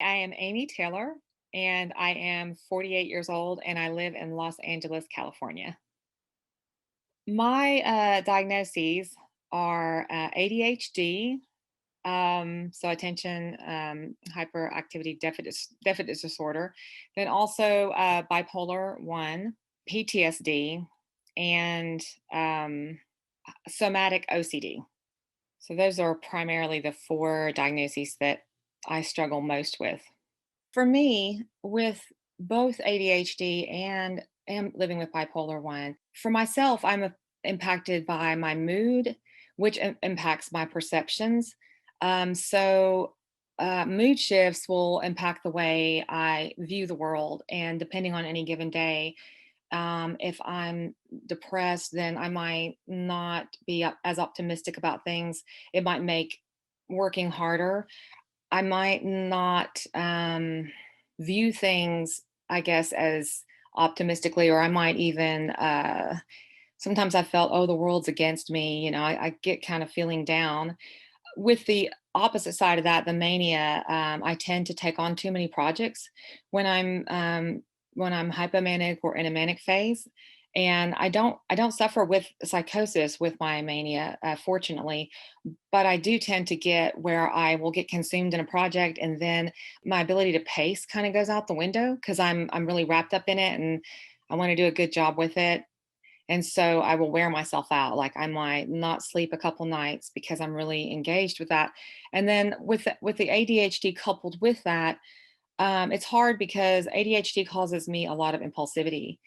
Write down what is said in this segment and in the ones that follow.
I am Amy Taylor, and I am 48 years old, and I live in Los Angeles, California. My diagnoses are ADHD, so attention hyperactivity deficit disorder, then also bipolar 1, PTSD, and um, somatic OCD. So those are primarily the four diagnoses that I struggle most with. For me, with both ADHD and am living with bipolar 1, for myself, impacted by my mood, which impacts my perceptions. Mood shifts will impact the way I view the world. And depending on any given day, if I'm depressed, then I might not be as optimistic about things. It might make working harder. I might not view things, I guess, as optimistically, or I might even sometimes I felt, oh, the world's against me. I get kind of feeling down. With the opposite side of that, the mania, I tend to take on too many projects when I'm hypomanic or in a manic phase. And I don't suffer with psychosis with my mania, fortunately, but I do tend to get where I will get consumed in a project, and then my ability to pace kind of goes out the window because I'm really wrapped up in it, and I want to do a good job with it. And so I will wear myself out. Like I might not sleep a couple nights because I'm really engaged with that. And then with the ADHD coupled with that, it's hard because ADHD causes me a lot of impulsivity.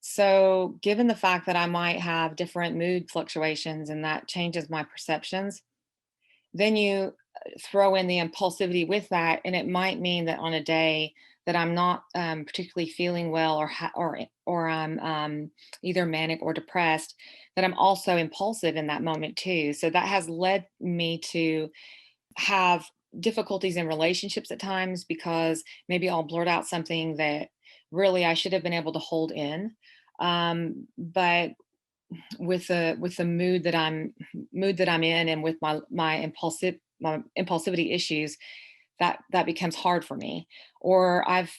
So, given the fact that I might have different mood fluctuations and that changes my perceptions, then you throw in the impulsivity with that, and it might mean that on a day that I'm not particularly feeling well, or I'm either manic or depressed, that I'm also impulsive in that moment too. So that has led me to have difficulties in relationships at times because maybe I'll blurt out something that really I should have been able to hold in. But with the mood that I'm in, and with my impulsivity issues, that becomes hard for me. Or I've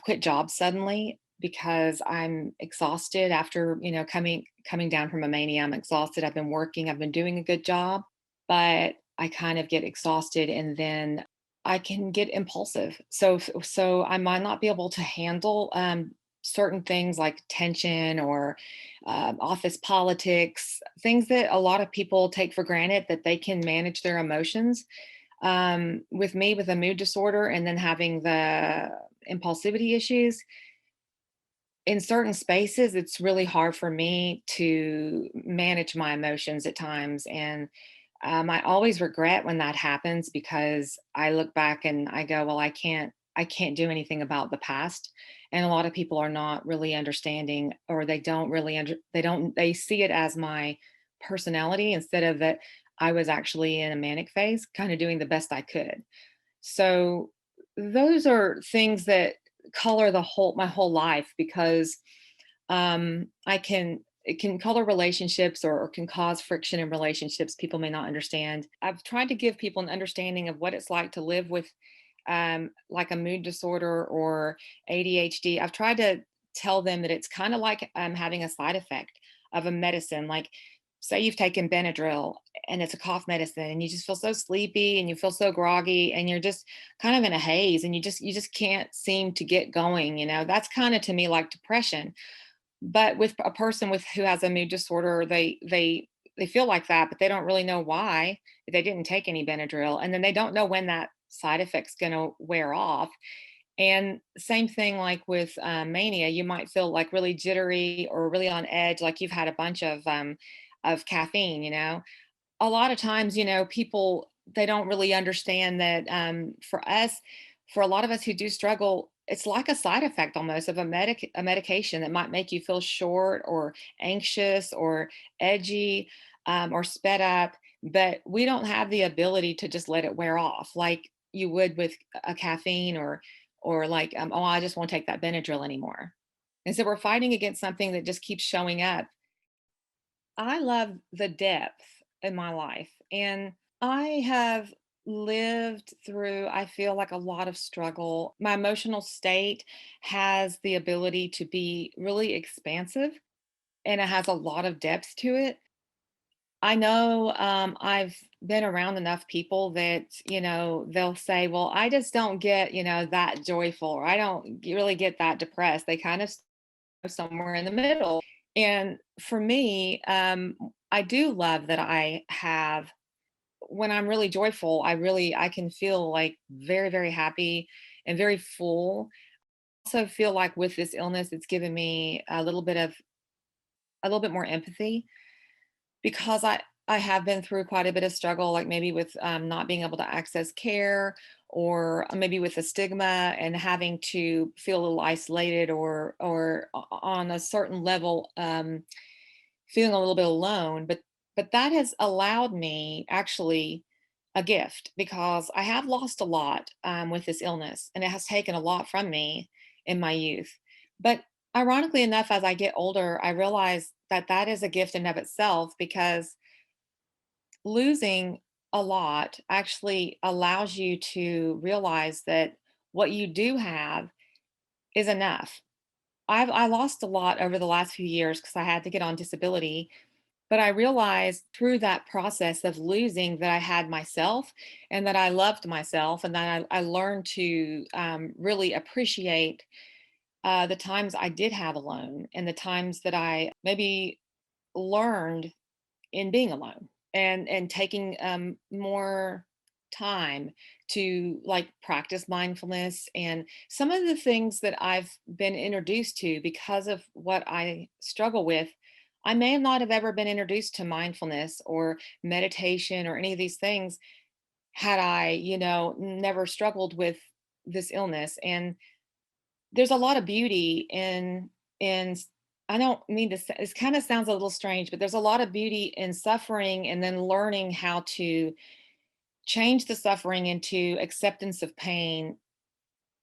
quit jobs suddenly because I'm exhausted after coming down from a mania. I'm exhausted. I've been working. I've been doing a good job, but I kind of get exhausted, and then I can get impulsive. So I might not be able to handle certain things like tension or office politics, things that a lot of people take for granted that they can manage their emotions. With me, with a mood disorder, and then having the impulsivity issues, in certain spaces, it's really hard for me to manage my emotions at times. And I always regret when that happens because I look back and I go, well, I can't do anything about the past. And a lot of people are not really understanding, or they don't really they see it as my personality instead of that I was actually in a manic phase, kind of doing the best I could. So those are things that color my whole life, because I can it can color relationships, or can cause friction in relationships people may not understand. I've tried to give people an understanding of what it's like to live with like a mood disorder or ADHD. I've tried to tell them that it's kind of like having a side effect of a medicine. Like, say you've taken Benadryl and it's a cough medicine, and you just feel so sleepy and you feel so groggy, and you're just kind of in a haze, and you just can't seem to get going. That's kind of, to me, like depression. But with a person who has a mood disorder, they feel like that, but they don't really know why. They didn't take any Benadryl, and then they don't know when that side effect's going to wear off. And same thing, like with mania, you might feel like really jittery or really on edge, like you've had a bunch of caffeine. A lot of times, people, they don't really understand that, for a lot of us who do struggle, it's like a side effect almost of a medication that might make you feel short or anxious or edgy, or sped up. But we don't have the ability to just let it wear off like you would with a caffeine, or like, oh, I just won't take that Benadryl anymore. And so we're fighting against something that just keeps showing up. I love the depth in my life. And I have lived through, I feel like, a lot of struggle. My emotional state has the ability to be really expansive and it has a lot of depth to it. I know I've been around enough people that, they'll say, well, I just don't get, that joyful, or I don't really get that depressed. They kind of somewhere in the middle. And for me, I do love that I have, when I'm really joyful, I can feel like very, very happy and very full. Also feel like with this illness, it's given me a little bit more empathy because I have been through quite a bit of struggle, like maybe with not being able to access care, or maybe with the stigma and having to feel a little isolated, or on a certain level, feeling a little bit alone. But that has allowed me actually a gift, because I have lost a lot with this illness, and it has taken a lot from me in my youth. But ironically enough, as I get older, I realize that that is a gift in of itself, because losing a lot actually allows you to realize that what you do have is enough. I lost a lot over the last few years because I had to get on disability, but I realized through that process of losing that I had myself, and that I loved myself, and that I learned to really appreciate the times I did have alone, and the times that I maybe learned in being alone, and taking more time to like practice mindfulness, and some of the things that I've been introduced to because of what I struggle with. I may not have ever been introduced to mindfulness or meditation or any of these things had I, never struggled with this illness. And there's a lot of beauty in I don't mean to it kind of sounds a little strange, but there's a lot of beauty in suffering, and then learning how to change the suffering into acceptance of pain.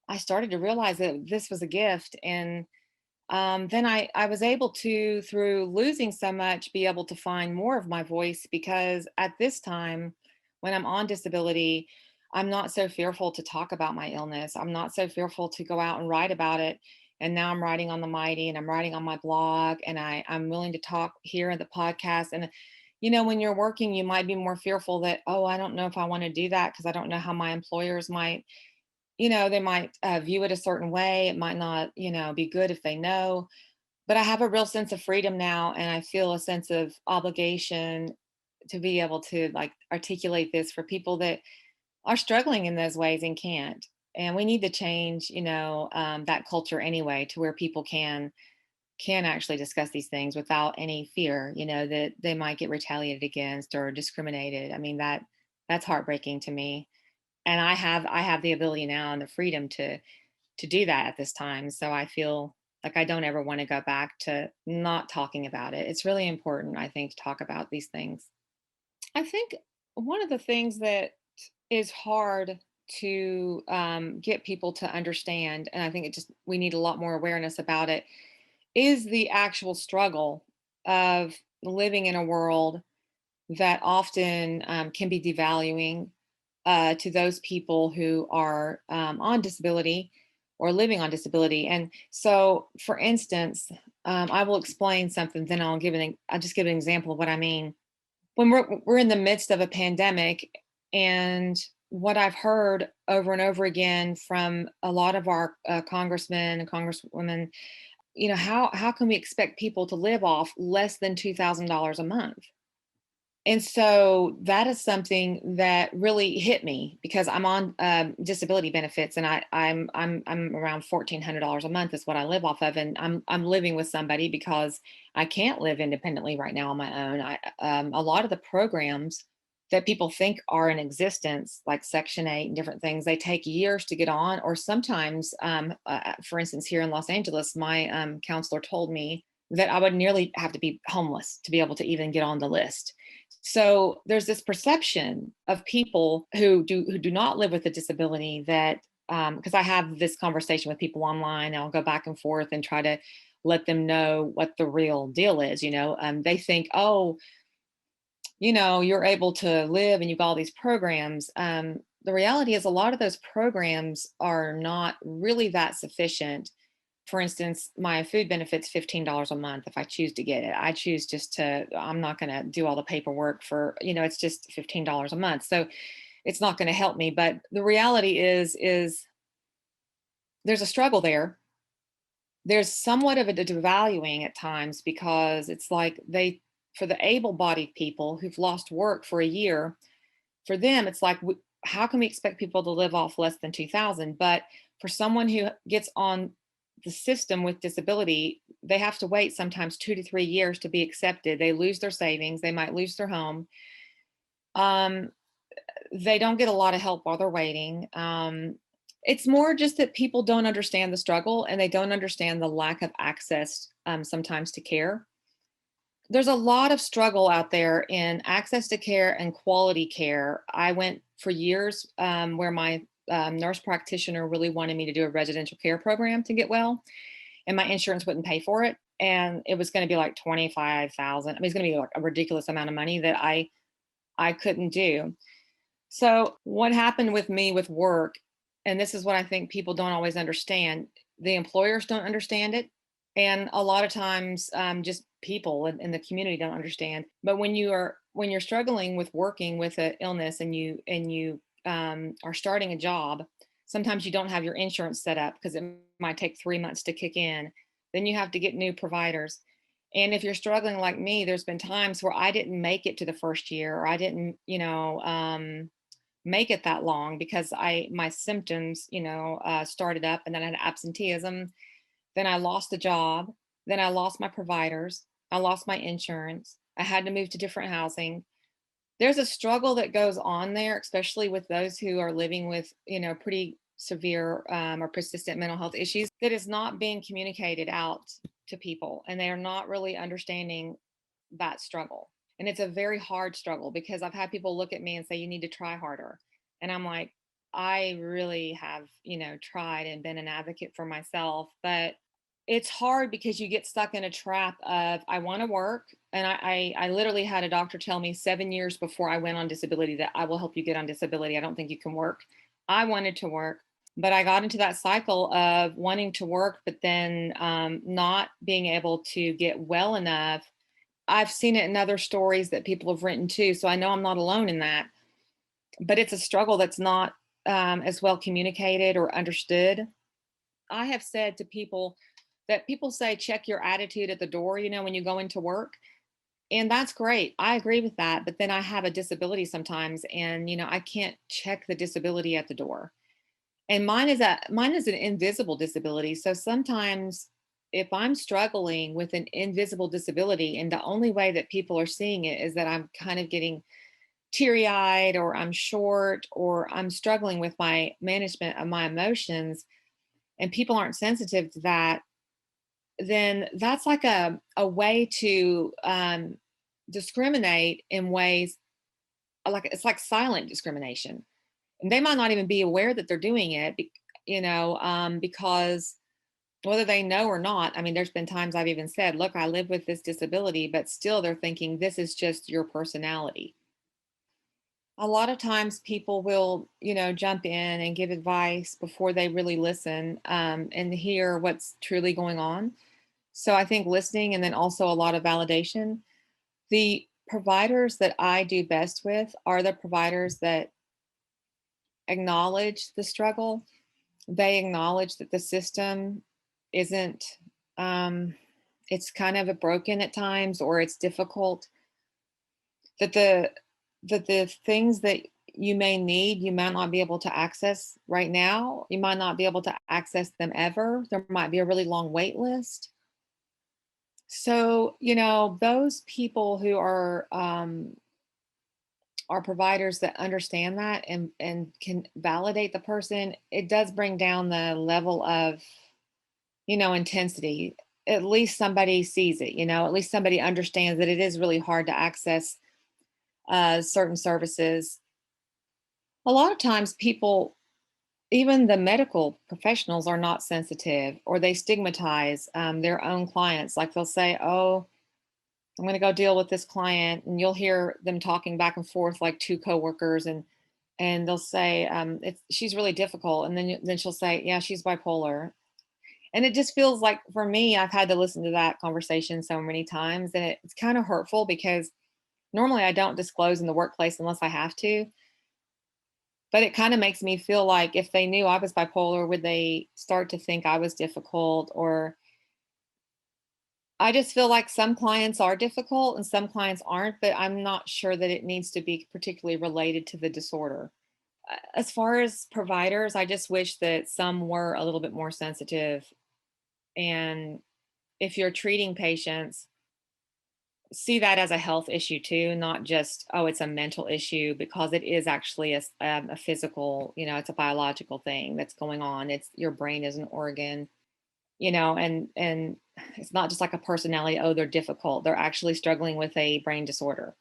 I started to realize that this was a gift. And then I was able to, through losing so much, be able to find more of my voice, because at this time, when I'm on disability, I'm not so fearful to talk about my illness. I'm not so fearful to go out and write about it. And now I'm writing on the Mighty, and I'm writing on my blog, and I'm willing to talk here in the podcast. And when you're working, you might be more fearful that, oh, I don't know if I want to do that because I don't know how my employers might, they might view it a certain way. It might not, be good if they know. But I have a real sense of freedom now, and I feel a sense of obligation to be able to like articulate this for people that are struggling in those ways and can't. And we need to change, that culture anyway, to where people can actually discuss these things without any fear, that they might get retaliated against or discriminated. I mean, that's heartbreaking to me. And I have the ability now and the freedom to do that at this time. So I feel like I don't ever want to go back to not talking about it. It's really important, I think, to talk about these things. I think one of the things that is hard to get people to understand, and I think we need a lot more awareness about it, is the actual struggle of living in a world that often can be devaluing to those people who are on disability or living on disability. And so, for instance, I will explain something, then I'll just give an example of what I mean. When we're in the midst of a pandemic, and what I've heard over and over again from a lot of our congressmen and congresswomen, how can we expect people to live off less than $2,000 a month? And so that is something that really hit me, because I'm on disability benefits, and I'm around $1,400 a month is what I live off of, and I'm living with somebody because I can't live independently right now on my own. A lot of the programs that people think are in existence, like Section 8 and different things, they take years to get on, or sometimes, for instance, here in Los Angeles, my counselor told me that I would nearly have to be homeless to be able to even get on the list. So there's this perception of people who do not live with a disability, that because I have this conversation with people online, and I'll go back and forth and try to let them know what the real deal is. They think, oh, you're able to live and you've got all these programs. The reality is a lot of those programs are not really that sufficient. For instance, my food benefit's $15 a month if I choose to get it. I choose just to, I'm not going to do all the paperwork for, it's just $15 a month. So it's not going to help me. But the reality is there's a struggle there. There's somewhat of a devaluing at times because it's like for the able-bodied people who've lost work for a year, for them, it's like, how can we expect people to live off less than 2,000? But for someone who gets on the system with disability, they have to wait sometimes 2 to 3 years to be accepted. They lose their savings. They might lose their home. Um, they don't get a lot of help while they're waiting. It's more just that people don't understand the struggle and they don't understand the lack of access sometimes to care. There's a lot of struggle out there in access to care and quality care. I went for years where my nurse practitioner really wanted me to do a residential care program to get well, and my insurance wouldn't pay for it. And it was going to be like 25,000. I mean, it's going to be like a ridiculous amount of money that I couldn't do. So what happened with me with work, and this is what I think people don't always understand, the employers don't understand it. And a lot of times just people in the community don't understand. But when you're struggling with working with an illness and you are starting a job, sometimes you don't have your insurance set up because it might take 3 months to kick in. Then you have to get new providers. And if you're struggling like me, there's been times where I didn't make it to the first year, or I didn't, make it that long because my symptoms, started up, and then I had absenteeism. Then I lost the job. Then I lost my providers. I lost my insurance. I had to move to different housing. There's a struggle that goes on there, especially with those who are living with, pretty severe or persistent mental health issues, that is not being communicated out to people. And they are not really understanding that struggle. And it's a very hard struggle because I've had people look at me and say, you need to try harder. And I'm like, I really have, tried and been an advocate for myself, but it's hard because you get stuck in a trap of, I want to work. And I literally had a doctor tell me 7 years before I went on disability that I will help you get on disability. I don't think you can work. I wanted to work, but I got into that cycle of wanting to work, but then not being able to get well enough. I've seen it in other stories that people have written too. So I know I'm not alone in that, but it's a struggle that's not as well communicated or understood. I have said to people that people say, check your attitude at the door, when you go into work. And that's great. I agree with that. But then I have a disability sometimes, and, I can't check the disability at the door. And mine is an invisible disability. So sometimes if I'm struggling with an invisible disability and the only way that people are seeing it is that I'm kind of getting teary-eyed, or I'm short, or I'm struggling with my management of my emotions, and people aren't sensitive to that, then that's like a way to discriminate in ways, like it's like silent discrimination. And they might not even be aware that they're doing it, because whether they know or not, I mean, there's been times I've even said, look, I live with this disability, but still they're thinking this is just your personality. A lot of times people will, jump in and give advice before they really listen and hear what's truly going on. So I think listening, and then also a lot of validation. The providers that I do best with are the providers that acknowledge the struggle. They acknowledge that the system isn't, it's kind of a broken at times, or it's difficult, that the things that you may need, you might not be able to access right now. You might not be able to access them ever. There might be a really long wait list. So, those people who are providers that understand that and can validate the person, it does bring down the level of, intensity. At least somebody sees it, at least somebody understands that it is really hard to access certain services. A lot of times people, even the medical professionals, are not sensitive, or they stigmatize their own clients. Like they'll say, oh, I'm going to go deal with this client, and you'll hear them talking back and forth like two coworkers, and they'll say, she's really difficult, and then she'll say, yeah, she's bipolar, and it just feels like for me, I've had to listen to that conversation so many times, and it's kind of hurtful because normally I don't disclose in the workplace unless I have to, but it kind of makes me feel like if they knew I was bipolar, would they start to think I was difficult? Or I just feel like some clients are difficult and some clients aren't, but I'm not sure that it needs to be particularly related to the disorder. As far as providers, I just wish that some were a little bit more sensitive. And if you're treating patients, see that as a health issue too, not just, oh, it's a mental issue, because it is actually a physical, it's a biological thing that's going on. It's your brain is an organ, and it's not just like a personality, oh, they're difficult. They're actually struggling with a brain disorder,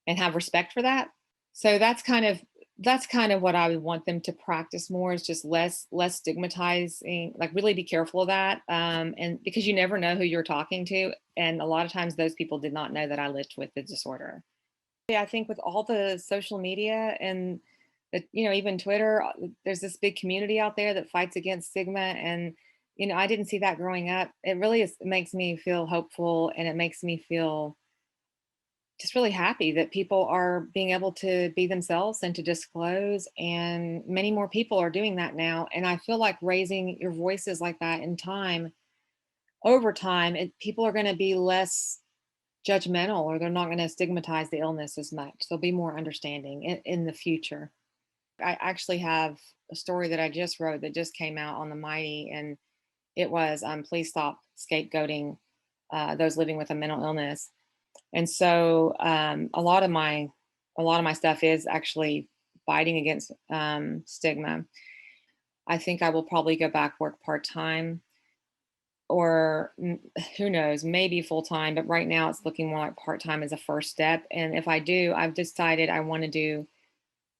and have respect for that. So that's kind of what I would want them to practice more, is just less stigmatizing, like really be careful of that. And because you never know who you're talking to. And a lot of times those people did not know that I lived with the disorder. Yeah, I think with all the social media and even Twitter, there's this big community out there that fights against stigma. And, I didn't see that growing up. It makes me feel hopeful, and it makes me feel just really happy that people are being able to be themselves and to disclose, and many more people are doing that now. And I feel like raising your voices like that in time, over time, people are going to be less judgmental, or they're not going to stigmatize the illness as much. They'll be more understanding in the future. I actually have a story that I just wrote that just came out on the Mighty, and it was please stop scapegoating those living with a mental illness. And so a lot of my stuff is actually fighting against stigma. I think I will probably go back work part time, or who knows, maybe full time. But right now, it's looking more like part time as a first step. And if I do, I've decided I want to do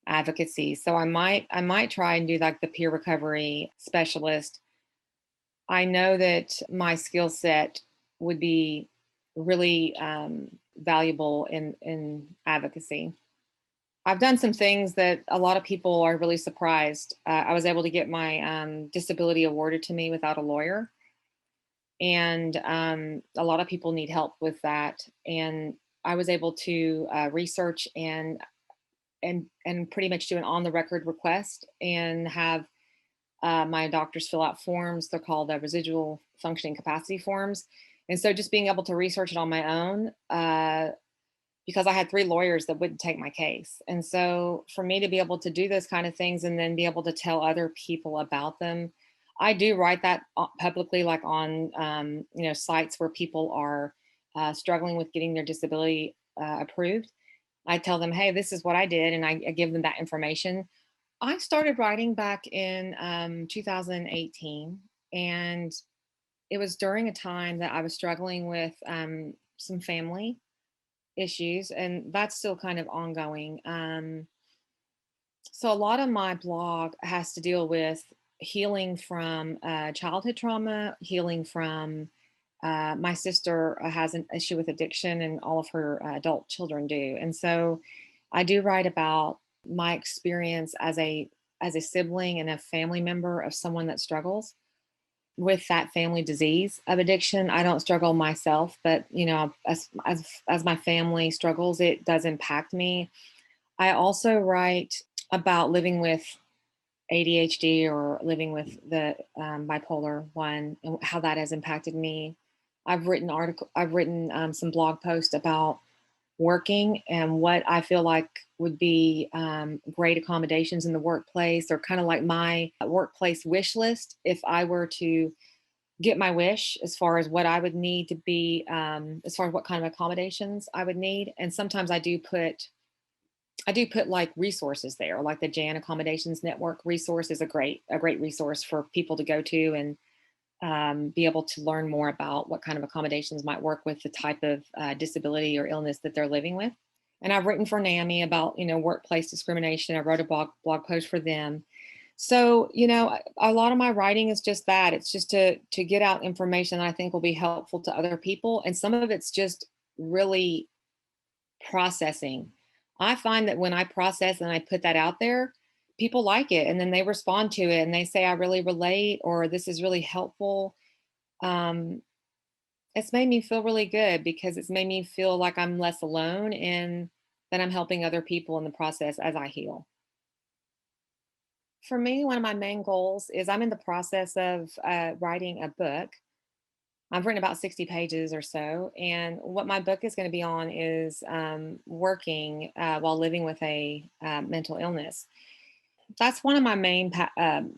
advocacy. So I might try and do like the peer recovery specialist. I know that my skill set would be really valuable in advocacy. I've done some things that a lot of people are really surprised. I was able to get my disability awarded to me without a lawyer, and a lot of people need help with that. And I was able to research and pretty much do an on the record request, and have my doctors fill out forms. They're called residual functioning capacity forms. And so just being able to research it on my own, because I had three lawyers that wouldn't take my case. And so for me to be able to do those kind of things and then be able to tell other people about them, I do write that publicly, like on sites where people are struggling with getting their disability approved. I tell them, hey, this is what I did, and I give them that information. I started writing back in 2018, and it was during a time that I was struggling with some family issues, and that's still kind of ongoing. So a lot of my blog has to deal with healing from childhood trauma, healing from my sister has an issue with addiction, and all of her adult children do. And so I do write about my experience as a sibling and a family member of someone that struggles with that family disease of addiction. I don't struggle myself, but as my family struggles, it does impact me. I also write about living with ADHD, or living with the bipolar one, and how that has impacted me. I've written some blog posts about working and what I feel like would be great accommodations in the workplace, or kind of like my workplace wish list if I were to get my wish, as far as what I would need to be, as far as what kind of accommodations I would need. And sometimes I do put like resources there, like the Jan Accommodations Network resource is a great resource for people to go to, and be able to learn more about what kind of accommodations might work with the type of disability or illness that they're living with. And I've written for NAMI about workplace discrimination. I wrote a blog post for them. So a lot of my writing is just that. It's just to get out information that I think will be helpful to other people, and some of it's just really processing. I find that when I process and I put that out there, people like it and then they respond to it and they say, I really relate, or this is really helpful. Um, it's made me feel really good because it's made me feel like I'm less alone and that I'm helping other people in the process as I heal. For me, one of my main goals is I'm in the process of writing a book. I've written about 60 pages or so. And what my book is going to be on is working while living with a mental illness. That's one of my main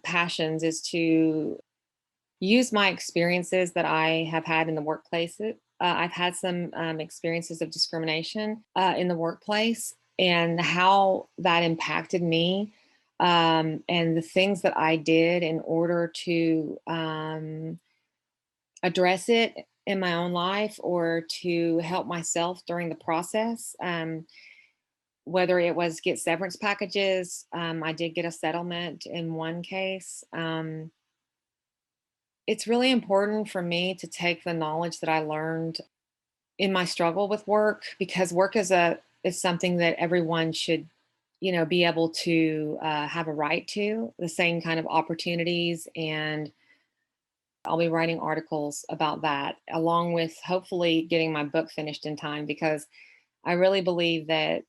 passions is to use my experiences that I have had in the workplace. I've had some experiences of discrimination in the workplace and how that impacted me, and the things that I did in order to address it in my own life or to help myself during the process. Whether it was get severance packages, I did get a settlement in one case. It's really important for me to take the knowledge that I learned in my struggle with work, because work is something that everyone should, be able to have a right to the same kind of opportunities. And I'll be writing articles about that along with hopefully getting my book finished in time, because I really believe that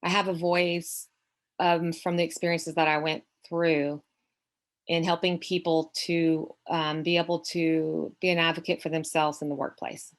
I have a voice from the experiences that I went through in helping people to be able to be an advocate for themselves in the workplace.